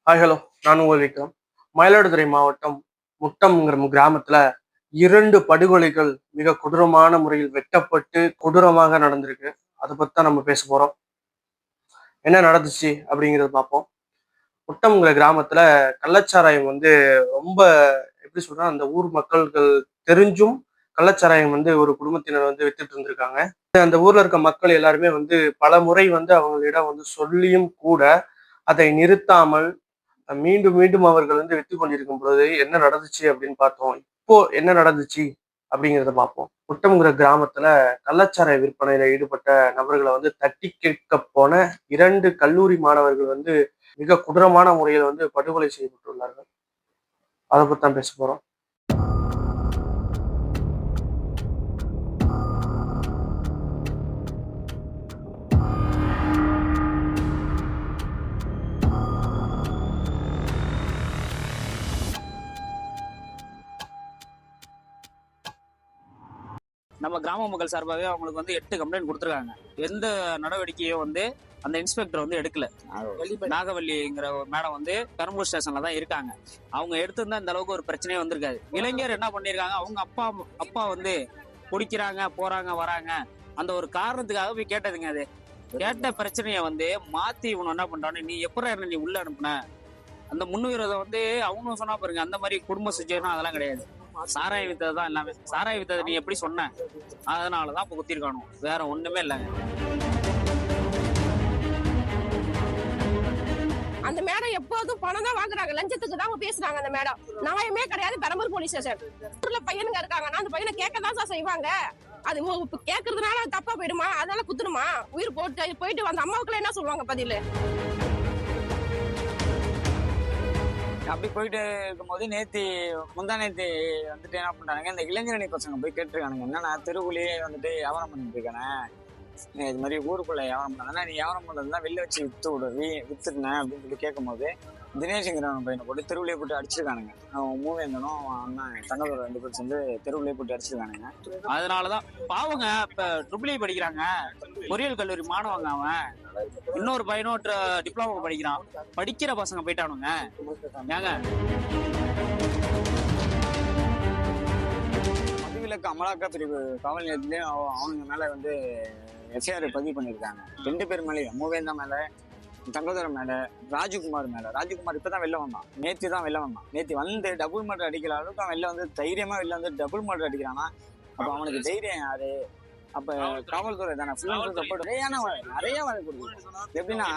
Hi hello. நான் உங்கள் விக்ரம். மயிலாடுதுறை மாவட்டம் முட்டம்ங்கிற கிராமத்துல 2 படுகொலைகள் மிக கொடூரமான முறையில் வெட்டப்பட்டு கொடூரமாக நடந்திருக்கு. அதை பத்தி தான் நம்ம பேச போறோம். என்ன நடந்துச்சு அப்படிங்கிறத பார்ப்போம். முட்டம்ங்கிற கிராமத்துல கள்ளச்சாராயம் ரொம்ப எப்படி சொல்றா அந்த ஊர் மக்கள்கள் தெரிஞ்சும் கள்ளச்சாராயம் ஒரு குடும்பத்தினர் வித்துட்டு இருந்திருக்காங்க. அந்த ஊர்ல இருக்க மக்கள் எல்லாருமே பல முறை அவங்களிடம் சொல்லியும் கூட அதை நிறுத்தாமல் மீண்டும் மீண்டும் அவர்கள் வித்து கொண்டிருக்கும் பொழுது என்ன நடந்துச்சு அப்படின்னு பார்த்தோம். இப்போ என்ன நடந்துச்சு அப்படிங்கிறத பார்ப்போம். முட்டம்ங்கிற கிராமத்துல கள்ளச்சாராய விற்பனையில ஈடுபட்ட நபர்களை தட்டி கேட்க போன 2 கல்லூரி மாணவர்கள் மிக கொடூரமான முறையில் படுகொலை செய்யப்பட்டுள்ளார்கள். அதை பத்தி தான் பேச போறோம். நம்ம கிராம மக்கள் சார்பாகவே அவங்களுக்கு 8 கம்ப்ளைண்ட் கொடுத்துருக்காங்க. எந்த நடவடிக்கையும் அந்த இன்ஸ்பெக்டர் எடுக்கல. நாகவல்லிங்கிற ஒரு மேடம் பெரம்பூர் ஸ்டேஷன்ல தான் இருக்காங்க. அவங்க எடுத்திருந்தா இந்த அளவுக்கு ஒரு பிரச்சனையே வந்திருக்காது. இளைஞர் என்ன பண்ணிருக்காங்க, அவங்க அப்பா குடிக்கிறாங்க, போறாங்க, வராங்க, அந்த ஒரு காரணத்துக்காக போய் கேட்டதுங்க. அது கேட்ட பிரச்சனைய மாத்தி இவனு என்ன பண்றான்னு, நீ எப்பறம் நீ உள்ள அனுப்புன அந்த முன்னுரிமை அவங்க சொன்னா பாருங்க. அந்த மாதிரி குடும்ப சுச்சுவேஷன் அதெல்லாம் கிடையாது. சாராய வித்தது தான் எல்லாமே. சாராய வித்தது நீ எப்படி சொன்ன, அதனாலதான் இப்ப குத்திருக்கானோ, வேற ஒண்ணுமே இல்லைங்க. அந்த மேடம் எப்போதும் பணம் தான் வாங்குறாங்க, லஞ்சத்துக்கு தான் அவங்க பேசுறாங்க. அந்த மேடம் நியாயமே கிடையாது. பெரம்பூர் போலீஸ் ஸ்டேஷன் ஊர்ல பையனுங்க இருக்காங்கன்னா அந்த பையனை கேட்கதான் சார் செய்வாங்க. அது கேட்கறதுனால அது தப்பா போயிடுமா? அதனால குத்துணுமா? உயிர் போயிட்டு அந்த அம்மாவுக்குள்ள என்ன சொல்லுவாங்க பதில்? அப்படி போயிட்டு இருக்கும்போது முந்தா நேத்தி என்ன பண்றாங்க, இந்த இளைஞரணி பசங்க போய் கேட்டிருக்கானுங்க. என்னன்னா, தெருவுலயே வியாபாரம் பண்ணிட்டு இருக்கானே, இது மாதிரி ஊருக்குள்ள வியாபாரம் பண்ணாங்கன்னா, நீ வியாபாரம் பண்றதுலாம் வெளில வச்சு வித்துட்டேன் அப்படின்னு சொல்லி கேட்கும் போது, தினேஷ்ங்கிற பையனை போட்டு தெருவுலயே போட்டு அடிச்சிருக்கானுங்க. அவன் மூவேந்தனும் அண்ணன் தங்கதோட 2 பேர் சேர்ந்து தெருவுலயே போட்டு அடிச்சிருக்கானுங்க. அதனாலதான் பாவங்க இப்ப ட்ரிபிள் இ படிக்கிறாங்க, பொறியியல் கல்லூரி மாணவங்க. அவன் இன்னொரு பையனும் டிப்ளமோ படிக்கிறான். படிக்கிற பசங்க போயிட்டானுங்க. ஏங்க, மதுவிலக்கு அமலாக்க பிரிவு காவல் நிலையத்திலயும் அவனுங்க மேல எஃப்ஐஆர் பதிவு பண்ணியிருக்காங்க. 2 பேர் மேலேயும், மூவேந்தா மேல, தங்கதரம் மேல, ராஜகுமார் மேல. ராஜகுமார் இப்பதான் வெளில வந்தான். நேத்தி தான் வெளில வந்தான். நேத்தி டபுள் மர்டர் அடிக்கிற அளவுக்கு அவன் வெளில தைரியமா வெளில டபுள் மர்டர் அடிக்கிறானா? அப்ப அவனுக்கு தைரியம் யாரு? அப்ப காவல்துறை தானே. நிறைய வழக்கு கொடுக்கணும். எப்படின்னா,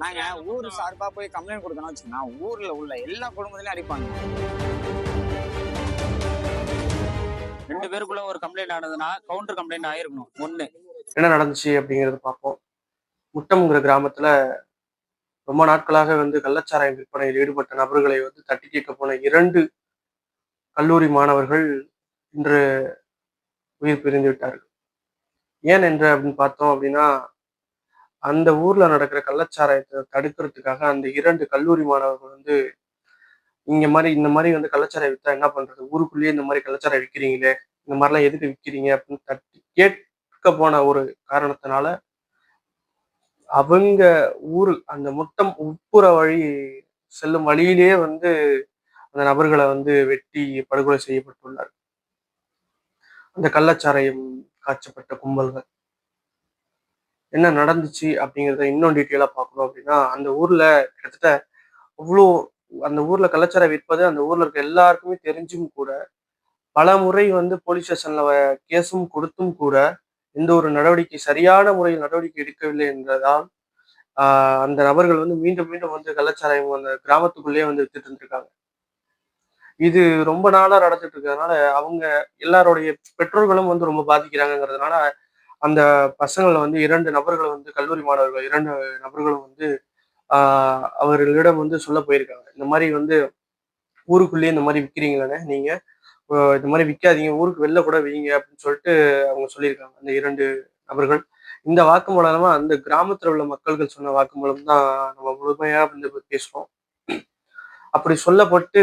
நாங்க ஊரு சார்பா போய் கம்ப்ளைண்ட் கொடுக்கணும் வச்சுக்கோங்க, ஊர்ல உள்ள எல்லா குடும்பத்திலயும் அடிப்பாங்க. 2 பேருக்குள்ள ஒரு கம்ப்ளைண்ட் ஆனதுன்னா கவுண்டர் கம்ப்ளைண்ட் ஆயிருக்கணும். ஒண்ணு என்ன நடந்துச்சு அப்படிங்கறத பார்ப்போம். முட்டம்ங்கிற கிராமத்துல ரொம்ப நாட்களாக கள்ளச்சாராய விற்பனையில் ஈடுபட்ட நபர்களை தட்டி கேட்க போன 2 கல்லூரி மாணவர்கள் இன்று உயிர் பிரிந்து விட்டார்கள். ஏன் என்று அப்படின்னு பார்த்தோம் அப்படின்னா, அந்த ஊர்ல நடக்கிற கள்ளச்சாராயத்தை தடுக்கிறதுக்காக அந்த 2 கல்லூரி மாணவர்கள் இந்த மாதிரி கள்ளச்சாராயம் வித்தா என்ன பண்றது, ஊருக்குள்ளேயே இந்த மாதிரி கள்ளச்சாராயம் விற்கிறீங்களே, இந்த மாதிரிலாம் எதுக்கு விற்கிறீங்க அப்படின்னு தட்டி கேட்க போன ஒரு காரணத்தினால அவங்க ஊரு அந்த முட்டம் உட்புற வழி செல்லும் வழியிலேயே அந்த நபர்களை வெட்டி படுகொலை செய்யப்பட்டுள்ளார். அந்த கள்ளச்சாராயம் காய்ச்சப்பட்ட கும்பல்கள். என்ன நடந்துச்சு அப்படிங்கிறத இன்னும் டீட்டெயிலா பார்க்கணும் அப்படின்னா, அந்த ஊர்ல கிட்டத்தட்ட அவ்வளோ அந்த ஊர்ல கள்ளச்சாராயம் விற்பது அந்த ஊர்ல இருக்க எல்லாருக்குமே தெரிஞ்சும் கூட பல முறை போலீஸ் ஸ்டேஷன்ல கேஸும் கொடுத்தும் கூட எந்த ஒரு சரியான முறையில் நடவடிக்கை எடுக்கவில்லை என்றதால் அந்த நபர்கள் மீண்டும் மீண்டும் கள்ளச்சாராயம் அந்த கிராமத்துக்குள்ளேயே வித்துட்டு இருந்திருக்காங்க. இது ரொம்ப நாளா நடந்துட்டு இருக்கிறதுனால அவங்க எல்லாருடைய பெற்றோர்களும் ரொம்ப பாதிக்கிறாங்கிறதுனால அந்த பசங்களை 2 நபர்கள் கல்லூரி மாணவர்கள் 2 நபர்களும் அவர்களிடம் சொல்ல போயிருக்காங்க. இந்த மாதிரி ஊருக்குள்ளேயே இந்த மாதிரி விற்கிறீங்களானே நீங்க, இந்த மாதிரி விற்காதீங்க, ஊருக்கு வெளில கூட வைங்க அப்படின்னு சொல்லிட்டு அவங்க சொல்லியிருக்காங்க அந்த 2 நபர்கள். இந்த வாக்குமூலமா அந்த கிராமத்துல உள்ள மக்கள்கள் சொன்ன வாக்குமூலம் தான் நம்ம முழுமையா பேசுறோம். அப்படி சொல்லப்பட்டு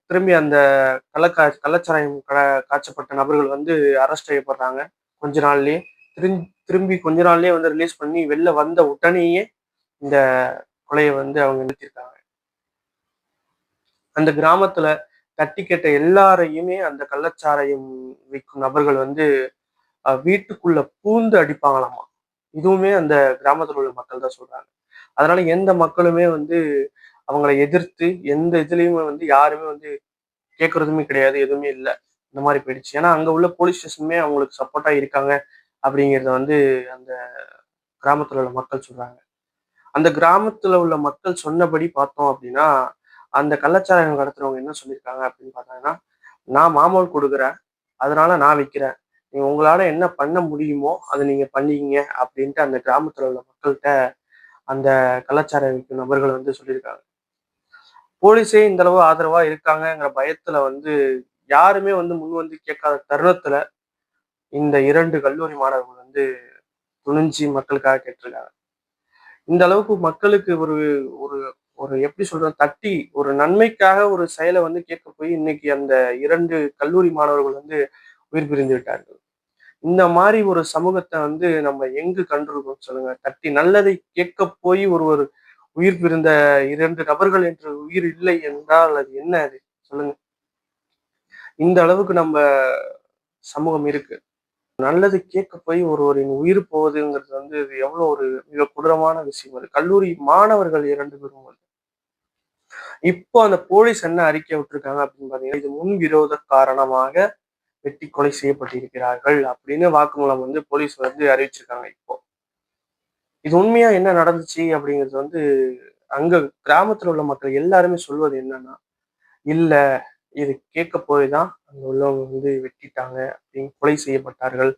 திரும்பி அந்த கள்ளச்சாராயம் காய்ச்சப்பட்ட நபர்கள் அரெஸ்ட் செய்யப்படுறாங்க. கொஞ்ச நாள்லயே திரும்பி கொஞ்ச நாள்லயே ரிலீஸ் பண்ணி வெளில வந்த உடனேயே இந்த கொலையை வந்து அவங்க நிறுத்தியிருக்காங்க. அந்த கிராமத்துல தட்டி கேட்ட எல்லாரையுமே அந்த கள்ளச்சாராயம் விற்கும் நபர்கள் வந்து வீட்டுக்குள்ள பூந்து அடிப்பாங்களாமா. இதுவுமே அந்த கிராமத்துல உள்ள மக்கள் தான் சொல்றாங்க. அதனால எந்த மக்களுமே வந்து அவங்கள எதிர்த்து எந்த இதுலயுமே வந்து யாருமே வந்து கேட்கறதுமே கிடையாது. எதுவுமே இல்ல. இந்த மாதிரி போயிடுச்சு. ஏன்னா அங்க உள்ள போலீஸ் ஸ்டேஷனுமே அவங்களுக்கு சப்போர்ட்டா இருக்காங்க அப்படிங்கிறத வந்து அந்த கிராமத்துல உள்ள மக்கள் சொல்றாங்க. அந்த கிராமத்துல உள்ள மக்கள் சொன்னபடி பார்த்தோம் அப்படின்னா, அந்த கள்ளச்சாராயம் கடத்துறவங்க என்ன சொல்லியிருக்காங்க அப்படின்னு பார்த்தாங்கன்னா, "நான் மாமூல் குடுக்குறேன். அதனால நான் விக்கிறேன். நீங்க உங்களால என்ன பண்ண முடியுமோ அத நீங்க பண்ணிக்கங்க" அப்படின்ட்டு அந்த கிராமத்துல உள்ள மக்கள்ட்ட அந்த கள்ளச்சாராயம் விக்கும் நபர்கள் வந்து சொல்லியிருக்காங்க. போலீஸே இந்த அளவு ஆதரவா இருக்காங்கங்கிற பயத்துல வந்து யாருமே வந்து முன் வந்து கேட்காத தருணத்துல இந்த 2 கல்லூரி மாணவர்கள் வந்து துணிஞ்சு மக்களுக்காக கேட்டிருக்காங்க. இந்த அளவுக்கு மக்களுக்கு ஒரு ஒரு ஒரு எப்படி சொல்றது? தட்டி ஒரு நன்மைக்காக ஒரு செயல வந்து கேட்க போய் இன்னைக்கு அந்த 2 கல்லூரி மாணவர்கள் வந்து உயிர் பிரிந்து விட்டார்கள். இந்த மாரி ஒரு சமூகத்த வந்து நம்ம எங்கு கண்டிருக்கோம் சொல்லுங்க? தட்டி நல்லதை கேட்கப் போய் ஒருவர் உயிர் பிரிந்த 2 நபர்கள் என்று உயிர் இல்லை என்றால் அது என்ன அது? சொல்லுங்க. இந்த அளவுக்கு நம்ம சமூகம் இருக்கு. நல்லது கேட்க போய் ஒருவரின் உயிர் போகுதுங்கிறது வந்து இது எவ்வளோ ஒரு மிக கொடூரமான விஷயம் அது. கல்லூரி மாணவர்கள் 2 பேரும் வந்து. இப்போ அந்த போலீஸ் என்ன அறிக்கை விட்டுருக்காங்க அப்படின்னு பார்த்தீங்கன்னா, இது முன்விரோத காரணமாக வெட்டி கொலை செய்யப்பட்டிருக்கிறார்கள் அப்படின்னு வாக்குமூலம் வந்து போலீஸ் வந்து அறிவிச்சிருக்காங்க இப்போ. இது உண்மையா என்ன நடந்துச்சு அப்படிங்கிறது வந்து அங்க கிராமத்துல உள்ள மக்கள் எல்லாருமே சொல்வது என்னன்னா, இல்ல இது கேட்க போய் தான் அங்க உள்ளவங்க வந்து வெட்டிட்டாங்க அப்படின்னு கொலை செய்யப்பட்டார்கள்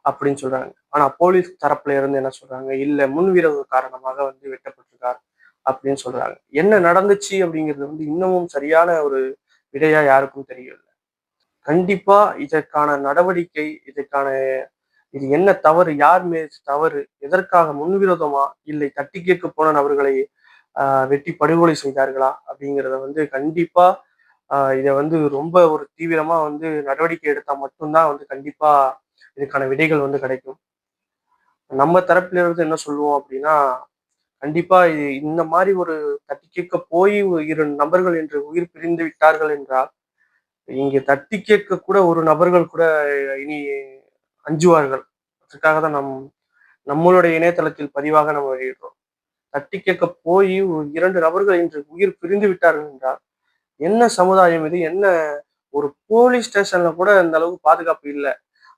அப்படின்னு சொல்றாங்க. ஆனா போலீஸ் தரப்புல இருந்து என்ன சொல்றாங்க, இல்ல முன்விரோத காரணமாக வந்து வெட்டப்பட்டிருக்கார் அப்படின்னு சொல்றாங்க. என்ன நடந்துச்சு அப்படிங்கிறது வந்து இன்னமும் சரியான ஒரு விடையா யாருக்கும் தெரியல. கண்டிப்பா இதற்கான நடவடிக்கை, இது என்ன தவறு? யார் மீது தவறு? எதற்காக முன்விரோதமா? இல்லை தட்டி கேட்க போன நபர்களை வெட்டி படுகொலை செய்தார்களா? அப்படிங்கிறத வந்து கண்டிப்பா இத வந்து ரொம்ப ஒரு தீவிரமா வந்து நடவடிக்கை எடுத்தா மட்டும் தான் வந்து கண்டிப்பா இதுக்கான விடைகள் வந்து கிடைக்கும். நம்ம தரப்பில இருந்து என்ன சொல்லுவோம் அப்படின்னா, கண்டிப்பா இந்த மாரி ஒரு தட்டி கேட்க போய் 2 நபர்கள் என்று உயிர் பிரிந்து விட்டார்கள் என்றால், இங்க தட்டி கேட்க கூட ஒரு நபர்கள் கூட இனி அஞ்சுவார்கள். அதற்காக தான் நம்மளுடைய இணையதளத்தில் பதிவாக நம்ம வெளியிடுறோம். தட்டி கேட்க போய் 2 நபர்கள் இன்று உயிர் பிரிந்து விட்டார்கள் என்றால், என்ன சமுதாயம் இது? என்ன ஒரு போலீஸ் ஸ்டேஷன்ல கூட இந்த அளவுக்கு பாதுகாப்பு இல்ல.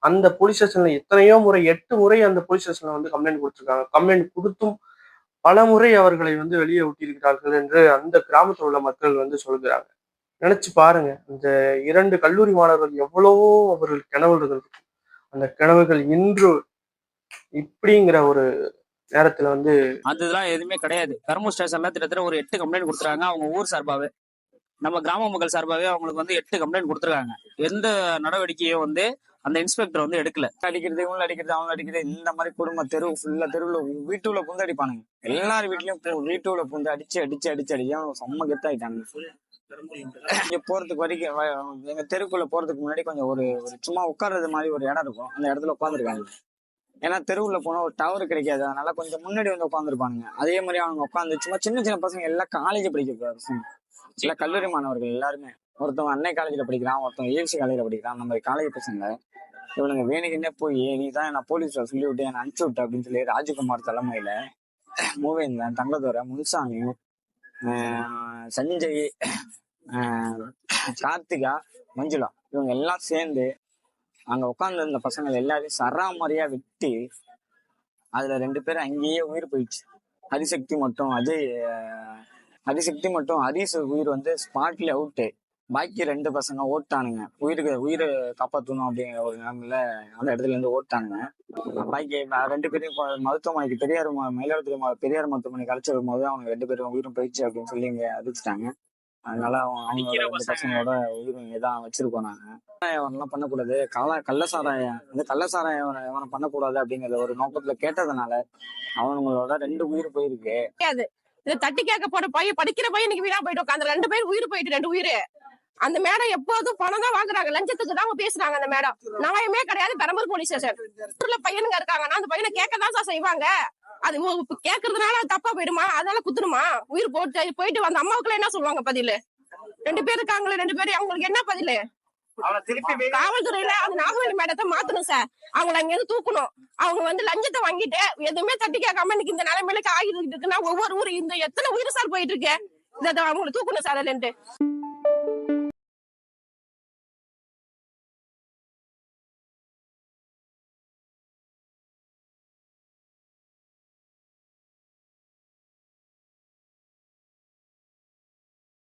அந்த போலீஸ் ஸ்டேஷன்ல எத்தனையோ முறை 8 முறை அந்த போலீஸ் ஸ்டேஷன்ல வந்து கம்ப்ளைண்ட் குடுத்திருக்காங்க. கம்ப்ளைண்ட் குடுத்தும் பலமுறை அவர்களை வந்து வெளியே விட்டிருக்கிறார்கள் என்று அந்த கிராமத்தில் உள்ள மக்கள் வந்து சொல்கிறாங்க. நினைச்சு பாருங்க. இந்த 2 கல்லூரி மாணவர்கள் எவ்வளவோ அவர்கள் கனவுகள் இருக்கும். அந்த கனவுகள் இன்று இப்படிங்கிற ஒரு நேரத்துல வந்து அதெல்லாம் எதுவுமே கிடையாது. பெரம்பூர் ஸ்டேஷன்ல கிட்டத்தட்ட ஒரு 8 கம்ப்ளைண்ட் கொடுத்துருக்காங்க அவங்க ஊர் சார்பாவே. நம்ம கிராம மக்கள் சார்பாவே அவங்களுக்கு வந்து 8 கம்ப்ளைண்ட் கொடுத்துருக்காங்க. எந்த நடவடிக்கையும் வந்து அந்த இன்ஸ்பெக்டர் வந்து எடுக்கல. அடிக்கிறது, இவங்க அடிக்கிறது, அவங்க அடிக்கிறது, இந்த மாதிரி குடும்ப தெருவுல வீட்டுல புந்து அடிப்பானுங்க. எல்லார் வீட்லயும் வீட்டுல புந்து அடிச்சு அடிச்சு அடிச்சு அடிச்சு அவங்க செம்ம கெத்தாயிட்டாங்க. இங்க போறதுக்கு வரைக்கும் எங்க தெருக்குள்ள போறதுக்கு முன்னாடி கொஞ்சம் ஒரு சும்மா உட்கார்றது மாதிரி ஒரு இடம் இருக்கும். அந்த இடத்துல உட்காந்துருக்காங்க. ஏன்னா தெருவுல போனா ஒரு டவர் கிடைக்காது. அதனால கொஞ்சம் முன்னாடி வந்து உட்காந்துருப்பானுங்க. அதே மாதிரி அவங்க உட்காந்து சும்மா சின்ன சின்ன பசங்க எல்லாம் காலேஜ் படிக்கிற பசங்க, இல்ல கல்லூரி மாணவர்கள் எல்லாருமே. ஒருத்தவங்க அன்னை காலேஜ்ல படிக்கிறான், ஒருத்தவங்க ஏவிசி காலேஜ்ல படிக்கிறான். நம்ம காலேஜ் பசங்க இவனுங்க வேணுக்குன்னே போய் நீ தான் நான் போலீஸ்ல சொல்லி விட்டு என்னை அனுப்பிச்சு விட்ட அப்படின்னு சொல்லி ராஜகுமார் தலைமையில மூவேந்தன், தங்கதுரை, முனுசாமி, சஞ்சய், கார்த்திகா, மஞ்சுளா இவங்க எல்லாம் சேர்ந்து அங்க உட்கார்ந்து இருந்த பசங்க எல்லாரையும் சராமரியா வெட்டி அதுல 2 பேரும் அங்கேயே உயிர் போயிடுச்சு. ஹரிசக்தி மட்டும் ஹரிஸ் உயிர் வந்து ஸ்பாட்ல அவுட்டு. பாக்கி 2 பசங்க ஓட்டானுங்க. உயிரை காப்பாற்றணும் அப்படிங்கிற ஒரு நிலைமையில அந்த இடத்துல இருந்து ஓட்டானுங்க. பாக்கி 2 பேரையும் மருத்துவமனைக்கு மயிலாடுதுறை பெரியார் மருத்துவமனைக்கு அழைச்சி வரும்போது அவங்க 2 பேரும் உயிரும் போயிடுச்சு அப்படின்னு சொல்லி இங்க அறிவிச்சிட்டாங்க. அதனால அவங்களோட 2 பசங்களோட உயிரும் இங்கதான் வச்சிருக்கோம் நாங்க. எல்லாம் பண்ணக்கூடாது, கள்ளசாராயம் எவனை பண்ணக்கூடாது அப்படிங்கிற ஒரு நோக்கத்துல கேட்டதுனால அவங்களோட 2 உயிர் போயிருக்கு. இதை தட்டி கேட்க போற பையன் படிக்கிற பையன் இன்னைக்கு வீணா போயிட்டு உட்காந்து 2 பேர் உயிர் போயிட்டு 2 உயிர் அந்த மேடம் எப்போதும் பணம் தான் வாங்குறாங்க, லஞ்சத்துக்கு தான் அவங்க பேசுறாங்க. அந்த மேடம் நியாயமே கிடையாது. பெரம்பூர் போலீஸ் ஸ்டேஷன் ஊர்ல பையனுங்க இருக்காங்கன்னா அந்த பையனை கேட்கதான் சார் செய்வாங்க. அது கேக்குறதுனால அது தப்பா போயிடுமா? அதனால குத்துணுமா? உயிர் போயிட்டு வந்த அம்மாவுக்குள்ள என்ன சொல்லுவாங்க பதிலு? 2 பேர் இருக்காங்களே, 2 பேரும் அவங்களுக்கு என்ன பதிலு? காவல்துறையில அந்த நாகவல்லி மேடத்தை மாத்தணும் சார். அவங்களை அங்க இருந்து தூக்கணும். அவங்க வந்து லஞ்சத்தை வாங்கிட்டு எதுவுமே தட்டி கேட்காம இன்னைக்கு இந்த நிலைமையில ஆகிட்டு இருக்குன்னா ஒவ்வொரு ஊரு இந்த எத்தனை உயிர் சார் போயிட்டு இருக்கு. இதை அவங்களை தூக்கணும் சார்.